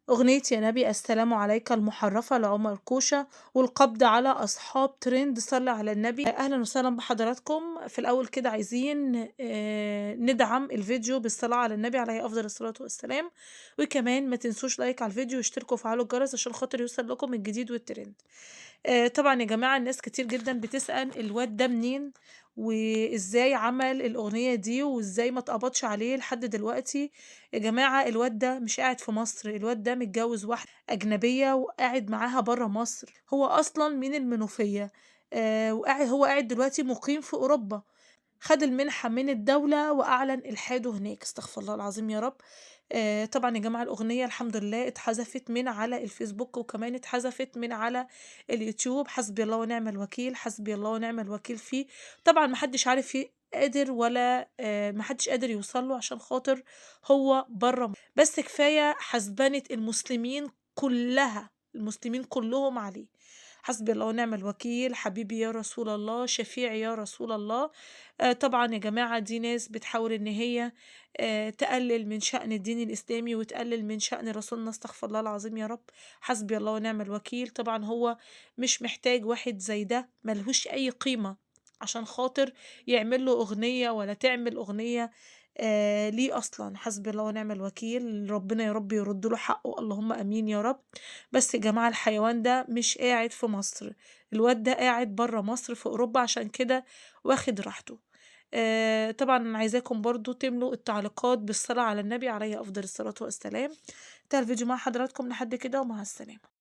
أغنية يا نبي السلام عليك المحرفة لعمر كوشة والقبض على أصحاب ترند صلى على النبي. أهلا وسهلا بحضراتكم. في الأول كده عايزين ندعم الفيديو بالصلاة على النبي عليه أفضل الصلاة والسلام، وكمان ما تنسوش لايك على الفيديو واشتركوا وفعلوا الجرس عشان خاطر يوصل لكم الجديد والترند. طبعًا يا جماعة الناس كتير جدًا بتسأل الواد ده منين، وإزاي عمل الأغنية دي، وإزاي ما اتقبضش عليه لحد دلوقتي. يا جماعة الواد ده مش قاعد في مصر، الواد ده متجوز واحدة أجنبية وقاعد معاها برّه مصر، هو أصلًا من المنوفية، هو قاعد دلوقتي مقيم في أوروبا. خد المنحة من الدولة وأعلن إلحاده هناك، استغفر الله العظيم يا رب. طبعًا يا جماعة الأغنية الحمد لله اتحذفت من على الفيسبوك، وكمان اتحذفت من على اليوتيوب. حسبي الله ونعم الوكيل، حسبي الله ونعم الوكيل فيه. طبعًا ما حدش عارف قادر ولا ما حدش قادر يوصل له عشان خاطر هو برّه بس كفاية حسبنة المسلمين كلّها، المسلمين كلّهم عليه. حسبي الله ونعم الوكيل، حبيبي يا رسول الله، شفيعي يا رسول الله. طبعًا يا جماعة دي ناس بتحاول إن هي تقلل من شأن الدين الإسلامي وتقلل من شأن رسولنا، استغفر الله العظيم يا رب. حسبي الله ونعم الوكيل. طبعًا هو مش محتاج واحد زي ده ما لهوش أي قيمة عشان خاطر يعمل له أغنية ولا تعمل أغنية ليه أصلًا. حسبي الله ونعم الوكيل، ربنا يا رب يرد له حقه، اللهم آمين يا رب. بس يا جماعة الحيوان ده مش قاعد في مصر، الواد ده قاعد برّه مصر في أوروبا، عشان كده واخد راحته. طبعًا أنا عايزاكم برضه تملوا التعليقات بالصلاة على النبي عليه أفضل الصلاة والسلام. انتهى الفيديو مع حضراتكم لحد كده ومع السلامة.